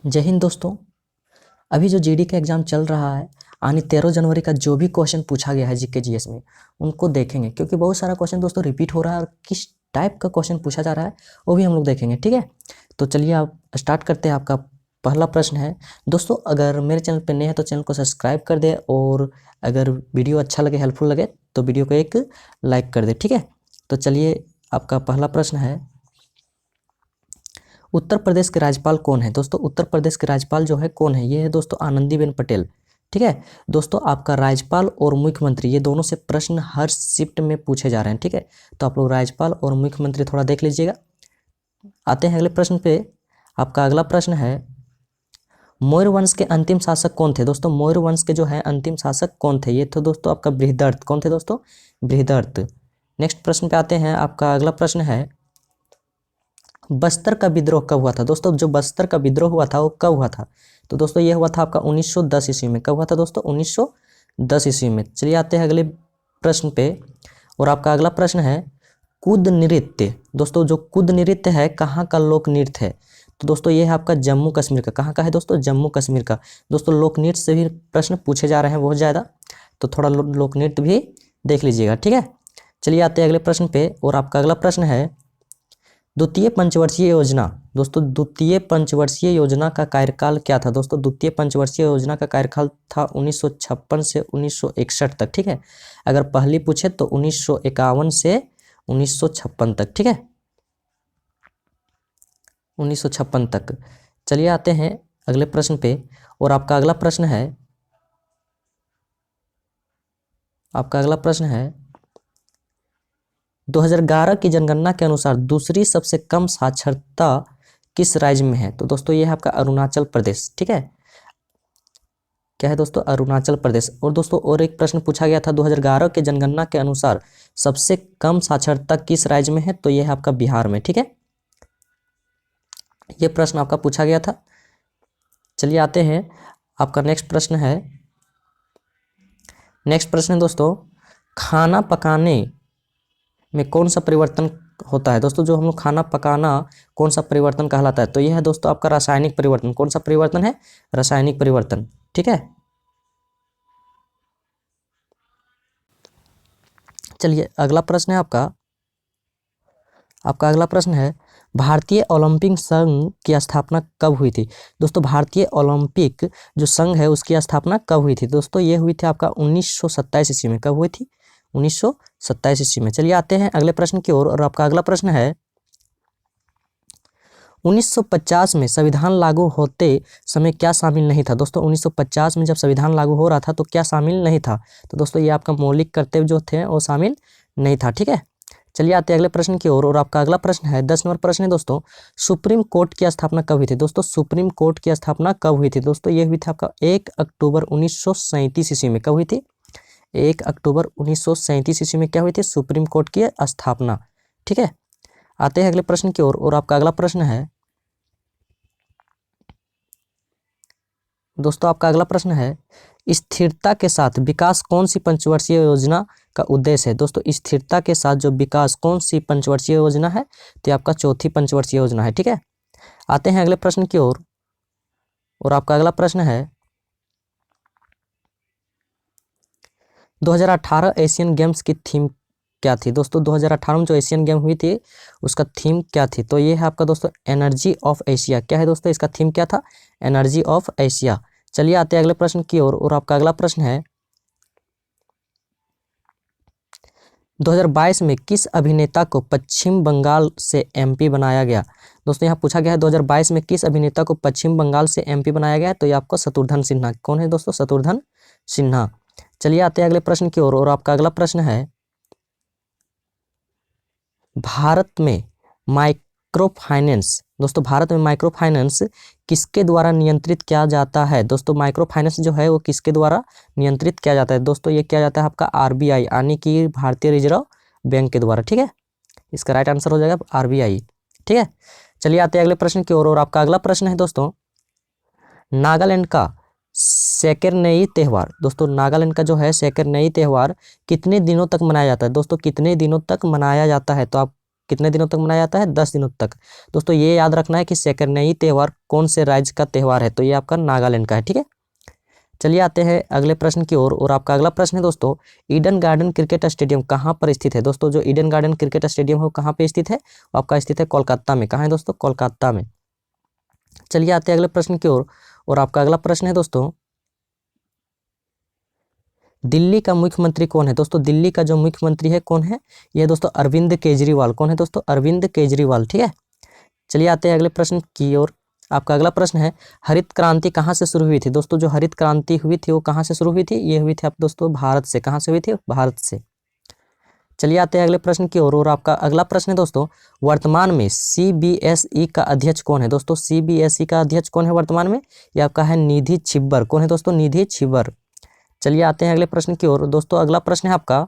जय हिंद दोस्तों। अभी जो जीडी का एग्ज़ाम चल रहा है, यानी 13 जनवरी का जो भी क्वेश्चन पूछा गया है जीके जीएस में, उनको देखेंगे क्योंकि बहुत सारा क्वेश्चन दोस्तों रिपीट हो रहा है और किस टाइप का क्वेश्चन पूछा जा रहा है वो भी हम लोग देखेंगे। ठीक है, तो चलिए आप स्टार्ट करते हैं। आपका पहला प्रश्न है दोस्तों, अगर मेरे चैनल पर नए हैं तो चैनल को सब्सक्राइब कर दे और अगर वीडियो अच्छा लगे, हेल्पफुल लगे तो वीडियो को एक लाइक कर दे। ठीक है, तो चलिए आपका पहला प्रश्न है, उत्तर प्रदेश के राज्यपाल कौन है? दोस्तों उत्तर प्रदेश के राज्यपाल जो है कौन है? ये है दोस्तों आनंदीबेन पटेल। ठीक है दोस्तों, आपका राज्यपाल और मुख्यमंत्री ये दोनों से प्रश्न हर शिफ्ट में पूछे जा रहे हैं। ठीक है, तो आप लोग राज्यपाल और मुख्यमंत्री थोड़ा देख लीजिएगा। आते हैं अगले प्रश्न पे। आपका अगला प्रश्न है, मौर्य वंश के अंतिम शासक कौन थे? दोस्तों मौर्य वंश के जो है अंतिम शासक कौन थे? ये थे दोस्तों आपका बृहदर्थ। कौन थे दोस्तों? बृहदर्थ। नेक्स्ट प्रश्न पे आते हैं। आपका अगला प्रश्न है, बस्तर का विद्रोह कब हुआ था? दोस्तों जो बस्तर का विद्रोह हुआ था वो कब हुआ था? तो दोस्तों ये हुआ था आपका 1910 ईस्वी में। कब हुआ था दोस्तों? 1910 ईस्वी में। चलिए आते हैं अगले प्रश्न पे। और आपका अगला प्रश्न है, कुद नृत्य। दोस्तों जो कुद नृत्य है कहाँ का लोक नृत्य है? तो दोस्तों ये है आपका जम्मू कश्मीर का। कहाँ का है दोस्तों? जम्मू कश्मीर का। दोस्तों लोक नृत्य से भी प्रश्न पूछे जा रहे हैं बहुत ज़्यादा, तो थोड़ा लोक नृत्य भी देख लीजिएगा। ठीक है, चलिए आते हैं अगले प्रश्न पे। और आपका अगला प्रश्न है, द्वितीय पंचवर्षीय योजना। दोस्तों द्वितीय पंचवर्षीय योजना का कार्यकाल क्या था? दोस्तों द्वितीय पंचवर्षीय योजना का कार्यकाल था 1956 से 1961 तक। ठीक है, अगर पहली पूछे तो 1951 से 1956 तक। ठीक है, 1956 तक। चलिए आते हैं अगले प्रश्न पे। और आपका अगला प्रश्न है, आपका अगला प्रश्न है, 2011 की जनगणना के अनुसार दूसरी सबसे कम साक्षरता किस राज्य में है? तो दोस्तों ये है आपका अरुणाचल प्रदेश। ठीक है, क्या है दोस्तों? अरुणाचल प्रदेश। और दोस्तों और एक प्रश्न पूछा गया था 2011 के जनगणना के अनुसार सबसे कम साक्षरता किस राज्य में है? तो ये है आपका बिहार में। ठीक है, ये प्रश्न आपका पूछा गया था। चलिए आते हैं, आपका नेक्स्ट प्रश्न है। नेक्स्ट प्रश्न है दोस्तों, खाना पकाने में कौन सा परिवर्तन होता है? दोस्तों जो हम लोग खाना पकाना कौन सा परिवर्तन कहलाता है? तो यह है दोस्तों आपका रासायनिक परिवर्तन। कौन सा परिवर्तन है? रासायनिक परिवर्तन। ठीक है, चलिए अगला प्रश्न है आपका। आपका अगला प्रश्न है, भारतीय ओलंपिक संघ की स्थापना कब हुई थी? दोस्तों भारतीय ओलंपिक जो संघ है उसकी स्थापना कब हुई थी? दोस्तों ये हुई थी आपका 1927 ईस्वी में। कब हुई थी? 1927 ईस्वी में। चलिए आते हैं अगले प्रश्न की ओर। और आपका अगला प्रश्न है, 1950 में संविधान लागू होते समय क्या शामिल नहीं था? दोस्तों 1950 में जब संविधान लागू हो रहा था तो क्या शामिल नहीं था? तो दोस्तों ये आपका मौलिक कर्तव्य जो थे वो शामिल नहीं था। ठीक है, चलिए आते हैं अगले प्रश्न की ओर। और आपका अगला प्रश्न है, 10 नंबर प्रश्न है दोस्तों, सुप्रीम कोर्ट की स्थापना कब हुई थी? दोस्तों सुप्रीम कोर्ट की स्थापना कब हुई थी? दोस्तों ये हुई थी आपका 1 अक्टूबर 1937 ईस्वी में। कब हुई थी? 1 अक्टूबर 1937 ईस्वी में क्या हुई थी? सुप्रीम कोर्ट की स्थापना। ठीक है, आते हैं अगले प्रश्न की ओर। और आपका अगला प्रश्न है दोस्तों, आपका अगला प्रश्न है, स्थिरता के साथ विकास कौन सी पंचवर्षीय योजना का उद्देश्य है? दोस्तों स्थिरता के साथ जो विकास कौन सी पंचवर्षीय योजना है? तो आपका चौथी पंचवर्षीय योजना है। ठीक है, आते हैं अगले प्रश्न की ओर। और आपका अगला प्रश्न है, 2018 एशियन गेम्स की थीम क्या थी? दोस्तों 2018 में जो एशियन गेम हुई थी उसका थीम क्या थी? तो ये है आपका दोस्तों एनर्जी ऑफ एशिया। क्या है दोस्तों? इसका थीम क्या था? Energy of Asia. चलिए आते हैं अगले प्रश्न की ओर। और आपका अगला प्रश्न है, 2022 में किस अभिनेता को पश्चिम बंगाल से एमपी बनाया गया? दोस्तों यहाँ पूछा गया है 2022 में किस अभिनेता को पश्चिम बंगाल से एमपी बनाया गया है? तो ये आपको शत्रुघ्न सिन्हा। कौन है दोस्तों? शत्रुघ्न सिन्हा। चलिए आते हैं अगले प्रश्न की ओर। और आपका अगला प्रश्न है, भारत में माइक्रो फाइनेंस। दोस्तों भारत में माइक्रो फाइनेंस किसके द्वारा नियंत्रित किया जाता है? दोस्तों माइक्रो फाइनेंस जो है वो किसके द्वारा नियंत्रित किया जाता है? दोस्तों ये किया जाता है आपका आरबीआई यानी कि भारतीय रिजर्व बैंक के द्वारा। ठीक है, इसका राइट आंसर हो जाएगा आरबीआई। ठीक है, चलिए आते हैं अगले प्रश्न की ओर। और आपका अगला प्रश्न है दोस्तों, नागालैंड का सेकेरनेई त्यौहार। दोस्तों नागालैंड का जो है सेकेरनेई त्यौहार कितने दिनों तक मनाया जाता है? दोस्तों कितने दिनों तक मनाया जाता है? तो आप कितने दिनों तक मनाया जाता है? 10 दिनों तक। दोस्तों ये याद रखना है कि सेकेन्नेई त्यौहार कौन से राज्य का त्यौहार है, तो ये आपका नागालैंड का है, ठीक है। चलिए आते हैं अगले प्रश्न की ओर। और आपका अगला प्रश्न है दोस्तों, ईडन गार्डन क्रिकेट स्टेडियम कहाँ पर स्थित है? दोस्तों जो ईडन गार्डन क्रिकेट स्टेडियम है वो कहाँ पे स्थित है? आपका स्थित है कोलकाता में। कहाँ है दोस्तों? कोलकाता में। चलिए आते हैं अगले प्रश्न की ओर। और आपका अगला प्रश्न है दोस्तों, दिल्ली का मुख्यमंत्री कौन है? दोस्तों दिल्ली का जो मुख्यमंत्री है कौन है? ये दोस्तों अरविंद केजरीवाल। कौन है दोस्तों? अरविंद केजरीवाल, ठीक है। चलिए आते हैं अगले प्रश्न की ओर। आपका अगला प्रश्न है, हरित क्रांति कहाँ से शुरू हुई थी? दोस्तों जो हरित क्रांति हुई थी वो कहाँ से शुरू हुई थी? ये हुई थी आप दोस्तों भारत से। कहाँ से हुई थी? भारत से। चलिए आते हैं अगले प्रश्न की ओर। और आपका अगला प्रश्न है दोस्तों, वर्तमान में सीबीएसई का अध्यक्ष कौन है? दोस्तों सीबीएसई का अध्यक्ष कौन है वर्तमान में? ये आपका है निधि छिब्बर। कौन है दोस्तों? निधि छिब्बर। चलिए आते हैं अगले प्रश्न की ओर। दोस्तों अगला प्रश्न है आपका,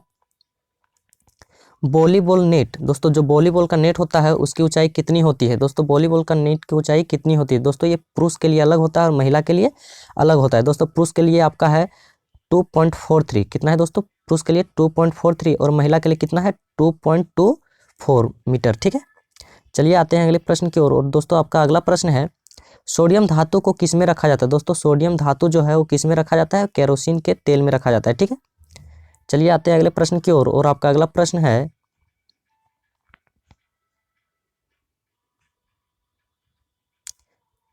वॉलीबॉल नेट। दोस्तों जो वॉलीबॉल का नेट होता है उसकी ऊंचाई कितनी होती है? दोस्तों वॉलीबॉल का नेट की ऊंचाई कितनी होती है? दोस्तों ये पुरुष के लिए अलग होता है और महिला के लिए अलग होता है। दोस्तों पुरुष के लिए आपका है 2.43। कितना है दोस्तों? पुरुष के लिए 2.43 और महिला के लिए कितना है? 2.24 मीटर, ठीक है। चलिए आते हैं अगले प्रश्न की ओर। और दोस्तों आपका अगला प्रश्न है, सोडियम धातु को किस में रखा जाता है? दोस्तों सोडियम धातु जो है वो किस में रखा जाता है? केरोसिन के तेल में रखा जाता है, ठीक है। चलिए आते हैं अगले प्रश्न की ओर। और आपका अगला प्रश्न है,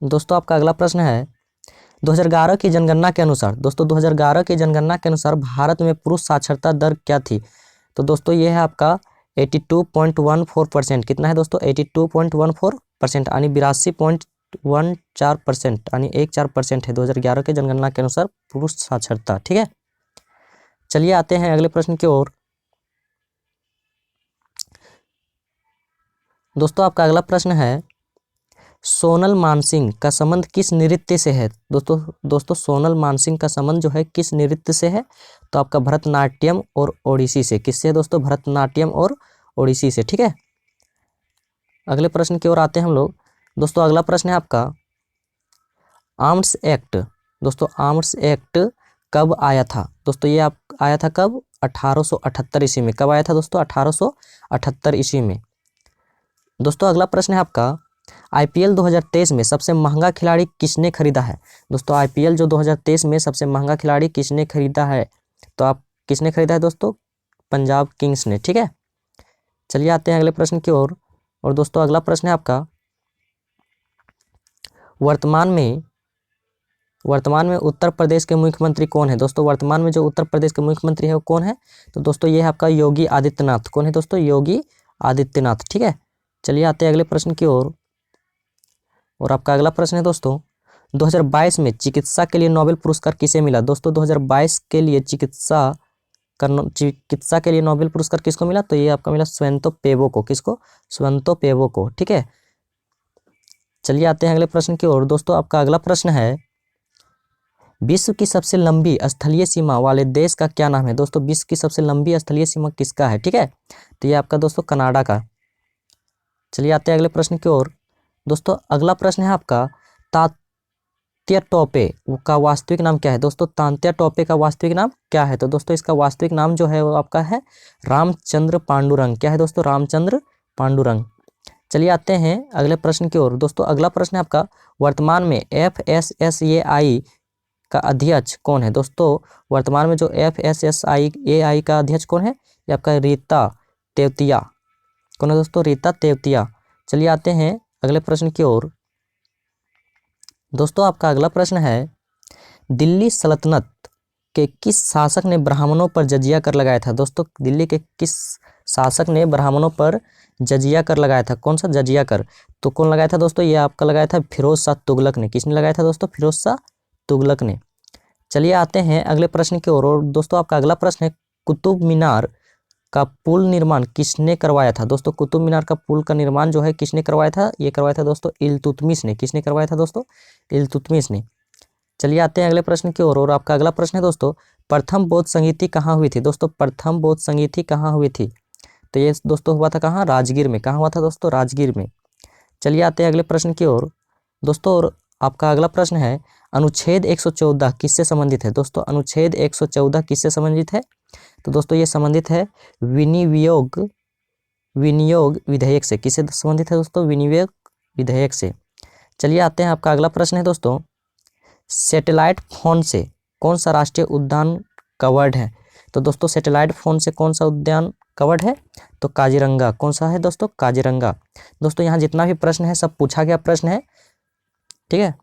दोस्तों आपका अगला प्रश्न है, 2011 की जनगणना के अनुसार, दोस्तों 2011 की जनगणना के अनुसार भारत में पुरुष साक्षरता दर क्या थी? तो दोस्तों ये है आपका 82.14%। कितना है दोस्तों? 82.14% यानी 82.14% यानी 14% है 2011 के जनगणना के अनुसार पुरुष साक्षरता, ठीक है। चलिए आते हैं अगले प्रश्न की ओर। दोस्तों आपका अगला प्रश्न है, सोनल मानसिंह का संबंध किस नृत्य से है? दोस्तों सोनल मानसिंह का संबंध जो है किस नृत्य से है? तो आपका भरतनाट्यम और ओडिसी से। किससे है दोस्तों? भरतनाट्यम और ओडिसी से, ठीक है। अगले प्रश्न की ओर आते हैं हम लोग। दोस्तों अगला प्रश्न है आपका, आर्म्स एक्ट। दोस्तों आर्म्स एक्ट कब आया था? दोस्तों ये आप आया था कब? 1878 ईस्वी में। कब आया था दोस्तों? 1878 ईस्वी में। दोस्तों अगला प्रश्न है आपका, आईपीएल 2023 में सबसे महंगा खिलाड़ी किसने खरीदा है? दोस्तों आईपीएल जो 2023 में सबसे महंगा खिलाड़ी किसने खरीदा है? तो आप किसने खरीदा है दोस्तों? पंजाब किंग्स ने, ठीक है। चलिए आते हैं अगले प्रश्न की ओर। और दोस्तों अगला प्रश्न है आपका, वर्तमान में उत्तर प्रदेश के मुख्यमंत्री कौन है? दोस्तों वर्तमान में जो उत्तर प्रदेश के मुख्यमंत्री है वो कौन है? तो दोस्तों ये है आपका योगी आदित्यनाथ। कौन है दोस्तों? योगी आदित्यनाथ, ठीक है। चलिए आते हैं अगले प्रश्न की ओर। और आपका अगला प्रश्न है दोस्तों, 2022 में चिकित्सा के लिए नोबेल पुरस्कार किसे मिला? दोस्तों 2022 के लिए चिकित्सा के लिए नोबेल पुरस्कार किसको मिला? तो ये आपका मिला स्वंतो पेवो को। किसको? स्वंतो पेवो को, ठीक है। चलिए आते हैं अगले प्रश्न की ओर। दोस्तों आपका अगला प्रश्न है, विश्व की सबसे लंबी स्थलीय सीमा वाले देश का क्या नाम है? दोस्तों विश्व की सबसे लंबी स्थलीय सीमा किसका है? ठीक है, तो ये आपका दोस्तों कनाडा का। चलिए आते हैं अगले प्रश्न की ओर। दोस्तों अगला प्रश्न है आपका, तात्या टोपे का वास्तविक नाम क्या है? दोस्तों तात्या टोपे का वास्तविक नाम क्या है? तो दोस्तों इसका वास्तविक नाम जो है वो आपका है रामचंद्र पांडुरंग। क्या है दोस्तों? रामचंद्र पांडुरंग। चलिए आते हैं अगले प्रश्न की ओर। दोस्तों अगला प्रश्न है आपका, वर्तमान में FSSAI का अध्यक्ष कौन है? दोस्तों वर्तमान में जो FSSAI का अध्यक्ष कौन है? ये आपका रीता तेवतिया। कौन है दोस्तों? रीता तेवतिया। चलिए आते हैं अगले प्रश्न की ओर। दोस्तों आपका अगला प्रश्न है, दिल्ली सल्तनत के किस शासक ने ब्राह्मणों पर जजिया कर लगाया था? दोस्तों दिल्ली के किस शासक ने ब्राह्मणों पर जजिया कर लगाया था? कौन सा जजिया कर? तो कौन लगाया था दोस्तों? ये आपका लगाया था फिरोज शाह तुगलक ने। किसने लगाया था दोस्तों? फिरोज शाह तुगलक ने। चलिए आते हैं अगले प्रश्न की ओर। और दोस्तों आपका अगला प्रश्न है, कुतुब मीनार का पुल निर्माण किसने करवाया था? दोस्तों कुतुब मीनार का पुल का निर्माण जो है किसने करवाया था? ये करवाया था दोस्तों इल्तुतमिश ने। किसने करवाया था दोस्तों? इल्तुतमिश ने। चलिए आते हैं अगले प्रश्न की ओर। और आपका अगला प्रश्न है दोस्तों, प्रथम बौद्ध संगीति कहाँ हुई थी? दोस्तों प्रथम बौद्ध संगीति कहाँ हुई थी? तो ये दोस्तों हुआ था कहाँ? राजगीर में। कहाँ हुआ था दोस्तों? राजगीर में। चलिए आते हैं अगले प्रश्न की ओर। दोस्तों और आपका अगला प्रश्न है, अनुच्छेद 114 किससे संबंधित है? दोस्तों अनुच्छेद 114 किससे संबंधित है? तो दोस्तों ये संबंधित है विनियोग विनियोग विधेयक से, किससे संबंधित है दोस्तों, विनियोग विधेयक से। चलिए आते हैं, आपका अगला प्रश्न है दोस्तों, सैटेलाइट फोन से कौन सा राष्ट्रीय उद्यान कवर्ड है। तो दोस्तों सैटेलाइट फोन से कौन सा उद्यान कवर्ड है, तो काजीरंगा। कौन सा है दोस्तों, काजीरंगा। दोस्तों यहाँ जितना भी प्रश्न है सब पूछा गया प्रश्न है, ठीक है।